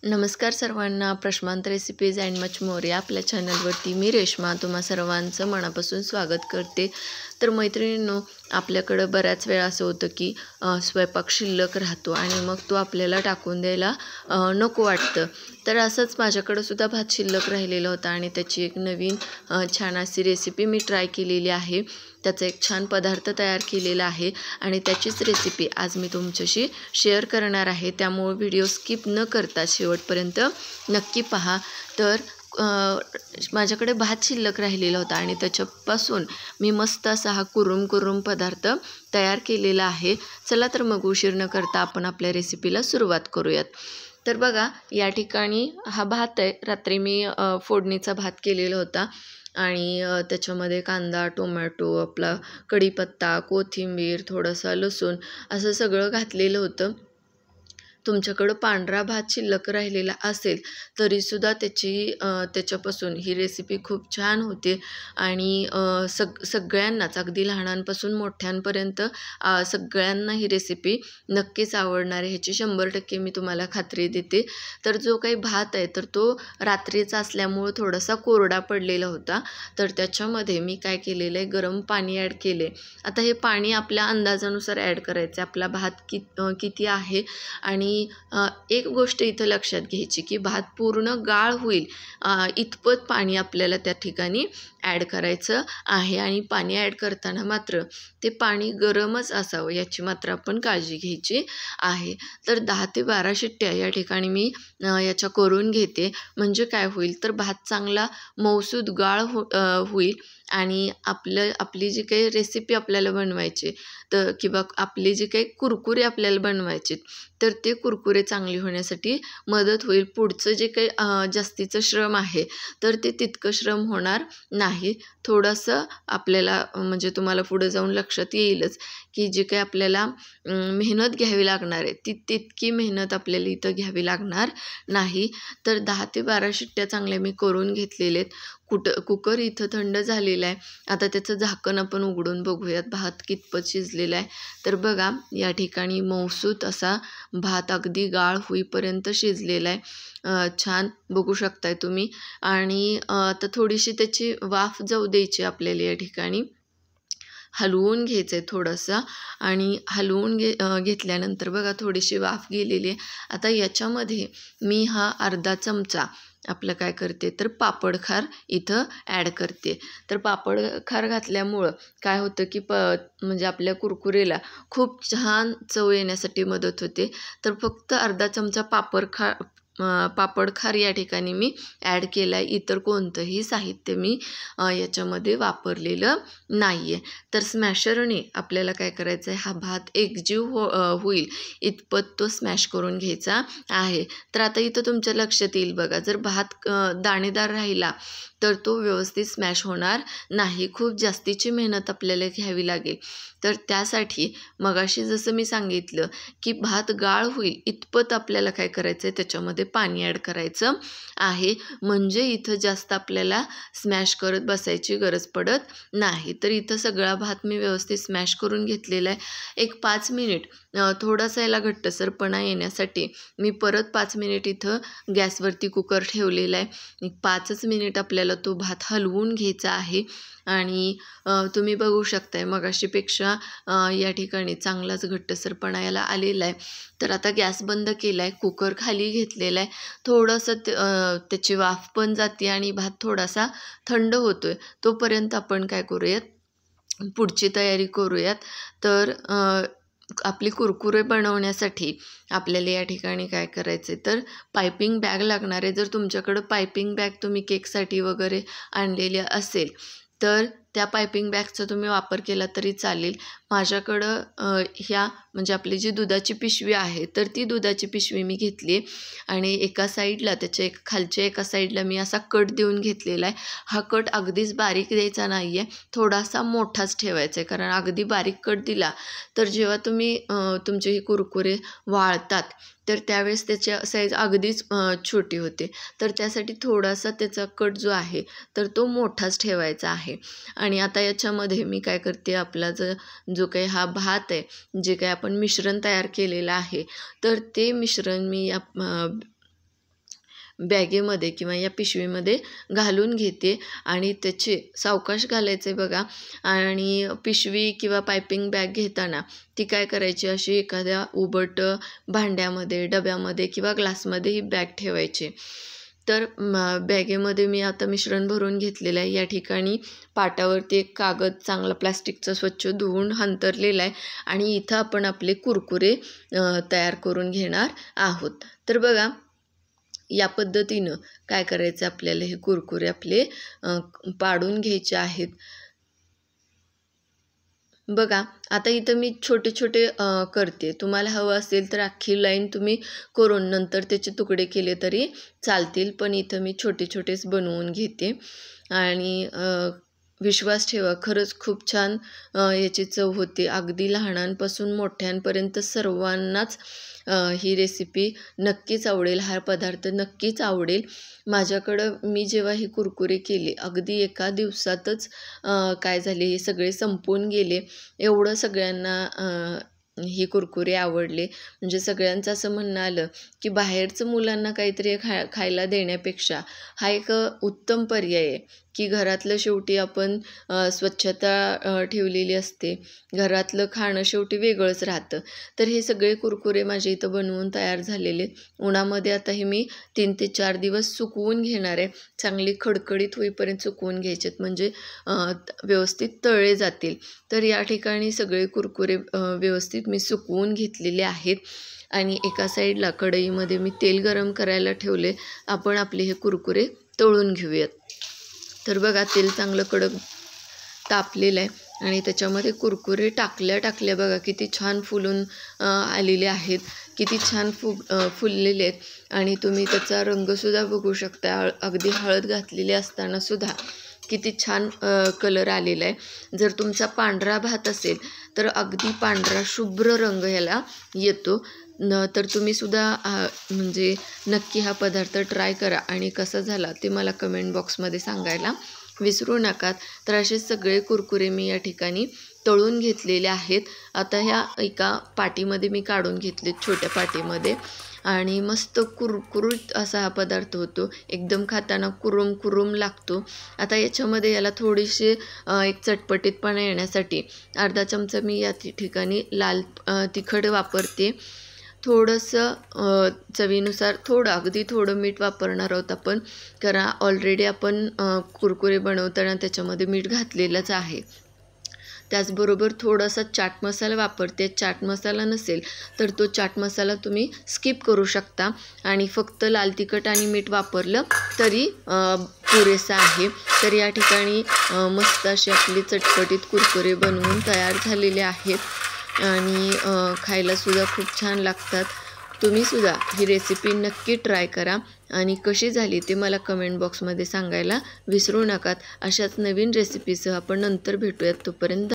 नमस्कार सर्वांना, प्रश्नांत recipes and much more या आपल्या चॅनलवरती मी रेश्मा तुम्हा सर्वांचं मनापासून स्वागत करते। तर मैत्रिणींनो, आपल्याकडं बऱ्याच वेळा असं होतं की स्वयंपाक शिल्लक राहतो आणि मग तो आपल्याला टाकून द्यायला नको वाटतं। तर असंच माझ्याकडं सुद्धा भात शिल्लक राहिलेला होता आणि त्याची एक नवीन छान अशी रेसिपी मी ट्राय केलेली आहे। त्याचा एक छान पदार्थ तयार केलेला आहे आणि त्याचीच रेसिपी आज मी तुमच्याशी शेअर करणार आहे। त्यामुळे व्हिडिओ स्किप न करता शेवटपर्यंत नक्की पहा। तर माझ्याकडे भात शिल्लक राहिलेला होता आणि त्याच्यापासून मी मस्त असा हा कुरुम पदार्थ तयार केलेला आहे। चला तर मग उशीर न करता आपण आपल्या रेसिपीला सुरुवात करूयात। तर बघा, या ठिकाणी हा भात आहे। रात्री मी फोडणीचा भात केलेला होता आणि त्याच्यामध्ये कांदा, टोमॅटो, आपला कढीपत्ता, कोथिंबीर, थोडासा लसूण असं सगळं घातलेलं होतं। तुमच्याकडं पांढरा भात शिल्लक राहिलेला असेल तरीसुद्धा त्याच्यापासून ही रेसिपी खूप छान होते आणि सगळ्यांनाच अगदी लहानांपासून मोठ्यांपर्यंत सगळ्यांना ही रेसिपी नक्कीच आवडणार आहे, ह्याची 100% मी तुम्हाला खात्री देते। तर जो काही भात आहे तर तो रात्रीचा असल्यामुळं थोडासा कोरडा पडलेला होता। तर त्याच्यामध्ये मी काय केलेलं आहे, गरम पाणी ॲड केले। आता हे पाणी आपल्या अंदाजानुसार ॲड करायचं, आपला भात किती आहे। आणि एक गोष्ट इथं लक्षात घ्यायची की भात पूर्ण गाळ होईल इतपत पाणी आपल्याला त्या ठिकाणी ॲड करायचं आहे आणि पाणी ॲड करताना मात्र ते पाणी गरमच असावं याची मात्र आपण काळजी घ्यायची आहे। तर 10 ते 12 शिट्ट्या या ठिकाणी मी याच्या करून घेते, म्हणजे काय होईल तर भात चांगला मऊसूद गाळ होईल आणि आपली जी काही रेसिपी आपल्याला बनवायची तर किंवा आपली जी काही कुरकुरे आपल्याला बनवायचे तर ते कुरकुरे चांगले होण्यासाठी मदत होईल। पुढचं जे काही जास्तीचं श्रम आहे तर ते तितकं श्रम होणार नाही। थोडंसं आपल्याला म्हणजे तुम्हाला पुढे जाऊन लक्षात येईलच की जे काही आपल्याला मेहनत घ्यावी लागणार आहे तितकी मेहनत आपल्याला इथं घ्यावी लागणार नाही। तर 10 ते 12 शिट्ट्या चांगल्या मी करून घेतलेल्या आहेत। कुकर इथं थंड झालेला आहे। आता त्याचं झाकण आपण उघडून बघूयात भात कितपत शिजलेला आहे। तर बघा, या ठिकाणी मऊसूत असा भात अगदी गाळ होईपर्यंत शिजलेला आहे, छान बघू शकताय तुम्ही। आणि आता थोडीशी त्याची वाफ जाऊ द्यायची आपल्याला, या ठिकाणी हलवून घ्यायचं आहे थोडंसं आणि हलवून घेतल्यानंतर बघा थोडीशी वाफ गेलेली आहे। आता याच्यामध्ये मी हा अर्धा चमचा आपलं काय करते तर पापड खार इथं ॲड करते। तर पापड खार घातल्यामुळं काय होतं की म्हणजे आपल्या कुरकुरेला खूप छान चव येण्यासाठी मदत होते। तर फक्त अर्धा चमचा पापड खार या ठिकाणी मी ॲड केला आहे, इतर कोणतंही साहित्य मी याच्यामध्ये वापरलेलं नाही आहे। तर स्मॅशरने आपल्याला काय करायचं आहे, हा भात एकजीव होईल इतपत तो स्मॅश करून घ्यायचा आहे। तर आता इथं तुमच्या लक्षात येईल बघा, जर भात दाणेदार राहिला तर तो व्यवस्थित स्मॅश होणार नाही, खूप जास्तीची मेहनत आपल्याला घ्यावी लागेल। तर त्यासाठी मगाशी जसं मी सांगितलं की भात गाळ होईल इतपत आपल्याला काय करायचं आहे, त्याच्यामध्ये पाणी ॲड करायचं आहे, म्हणजे इथं जास्त आपल्याला स्मॅश करत बसायची गरज पडत नाही। तर इथं सगळा भात मी व्यवस्थित स्मॅश करून घेतलेला आहे। एक 5 मिनिट थोडासा याला घट्टसरपणा येण्यासाठी मी परत 5 मिनिट इथं गॅसवरती कुकर ठेवलेला आहे। 5च मिनिट आपल्याला तो भात हलवून घ्यायचा आहे आणि तुम्ही बघू शकताय मगाशीपेक्षा या ठिकाणी चांगलाच घट्टसरपणा याला आलेला आहे। तर आता गॅस बंद केला आहे, कुकर खाली घेतलेला आहे, थोडंसं त्याची वाफ पण जाते आणि भात थोडासा थंड होतो आहे, तोपर्यंत आपण काय करूयात पुढची तयारी करूयात। तर आपली कुरकुरे बनवण्यासाठी आपल्याला या ठिकाणी काय करायचं तर पायपिंग बॅग लागणार आहे। जर तुमच्याकडं पायपिंग बॅग तुम्ही केकसाठी वगैरे आणलेली असेल तर त्या पायपिंग बॅगचा तुम्ही वापर केला तरी चालेल। माझ्याकडं ह्या म्हणजे आपली जी दुधाची पिशवी आहे तर ती दुधाची पिशवी मी घेतली आणि एका साईडला त्याच्या खालच्या एका साईडला मी असा कट देऊन घेतलेला आहे। हा कट अगदीच बारीक द्यायचा नाही आहे, थोडासा मोठाच ठेवायचा आहे, कारण अगदी बारीक कट दिला तर जेव्हा तुम्ही तुमचे ही कुरकुरे वाळतात तर त्यावेळेस त्याची साईज अगदीच छोटी होते। तर त्यासाठी थोडासा त्याचा कट जो आहे तर तो मोठाच ठेवायचा आहे। आणि आता याच्यामध्ये मी काय करते, आपला जो काही हा भात आहे, जे काही आपण मिश्रण तयार केलेलं आहे तर ते मिश्रण मी बॅगेमध्ये किंवा या पिशवीमध्ये घालून घेते आणि त्याचे सावकाश घालायचे बघा. आणि पिशवी किंवा पायपिंग बॅग घेताना ती काय करायची, अशी एखाद्या उबट भांड्यामध्ये, डब्यामध्ये किंवा ग्लासमध्ये ही बॅग ठेवायची. तर बॅगेमध्ये मी आता मिश्रण भरून घेतलेलं आहे. या ठिकाणी पाटावरती एक कागद चांगला प्लास्टिकचा स्वच्छ धुवून अंतरलेला आहे आणि इथं आपण आपले कुरकुरे तयार करून घेणार आहोत. तर बघा, या पद्धतीनं काय करायचं, आपल्याला हे कुरकुरे आपले पाडून घ्यायचे आहेत. बघा, आता इथं मी छोटे छोटे करते. तुम्हाला हवं असेल तर अख्खी लाईन तुम्ही करून नंतर त्याचे तुकडे केले तरी चालतील, पण इथं मी छोटे छोटेच बनवून घेते. आणि विश्वास ठेवा, खरंच खूप छान याची चव होते. अगदी लहानांपासून मोठ्यांपर्यंत सर्वांनाच ही रेसिपी नक्कीच आवडेल, हा पदार्थ नक्कीच आवडेल. माझ्याकडं मी जेव्हा ही कुरकुरे केले, अगदी एका दिवसातच काय झाले, हे सगळे संपून गेले. एवढं सगळ्यांना ही कुरकुरे आवडले. म्हणजे सगळ्यांचं असं म्हणणं आलं की बाहेरचं मुलांना काहीतरी खायला देण्यापेक्षा हा एक उत्तम पर्याय आहे की घरातलं शेवटी आपण स्वच्छता ठेवलेली असते. घरातलं खाणं शेवटी वेगळंच राहतं. तर हे सगळे कुरकुरे माझे इथं बनवून तयार झालेले. उन्हामध्ये आता हे मी 3 ते 4 दिवस सुकवून घेणार आहे. चांगली खडखडीत होईपर्यंत सुकवून घ्यायचेत, म्हणजे व्यवस्थित तळले जातील. तर या ठिकाणी सगळे कुरकुरे व्यवस्थित मी सुकवून घेतलेले आहेत. आणि एका साईडला कढईमध्ये मी तेल गरम करायला ठेवले. आपण आपले हे कुरकुरे तळून घेऊयात. तर बघा, तेल चांगलं कडक तापलेलं आहे आणि त्याच्यामध्ये कुरकुरे टाकल्या बघा किती छान फुलून आलेले आहेत, किती छान फुललेले आहेत. आणि तुम्ही त्याचा रंगसुद्धा बघू शकता. अगदी हळद घातलेली असताना सुद्धा किती छान कलर आलेला आहे. जर तुमचा पांढरा भात असेल तर अगदी पांढरा शुभ्र रंग ह्याला येतो. तर तुम्ही सुद्धा म्हणजे नक्की हा पदार्थ ट्राय करा आणि कसा झाला ते मला कमेंट बॉक्समध्ये सांगायला विसरू नका. तर असे सगळे कुरकुरे मी या ठिकाणी तळून घेतलेले आहेत. आता ह्या एका पाटीमध्ये मी काढून घेतले, छोट्या पाटीमध्ये. आणि मस्त कुरकुरीत असा हा पदार्थ होतो. एकदम खाताना कुरुम लागतो. आता याच्यामध्ये याला थोडीशी एक चटपटीतपणा येण्यासाठी अर्धा चमचा मी या ठिकाणी लाल तिखट वापरते. थोडंसं चवीनुसार अगदी थोडं मीठ वापरणार आहोत आपण, कारण ऑलरेडी आपण कुरकुरे बनवताना त्याच्यामध्ये मीठ घातलेलंच आहे. त्याचबरोबर थोडासा चाट मसाला वापरते. चाट मसाला नसेल तर तो चाट मसाला तुम्ही स्किप करू शकता आणि फक्त लाल तिखट आणि मीठ वापरलं तरी पुरेसं आहे. तर या ठिकाणी मस्त असे आपले चटपटीत कुरकुरे बनवून तयार झालेले आहेत आणि खायलासुद्धा खूप छान लागतात. तुम्हीसुद्धा ही रेसिपी नक्की ट्राय करा आणि कशी झाली ते मला कमेंट बॉक्समध्ये सांगायला विसरू नका. अशाच नवीन रेसिपीसह आपण नंतर भेटूयात. तोपर्यंत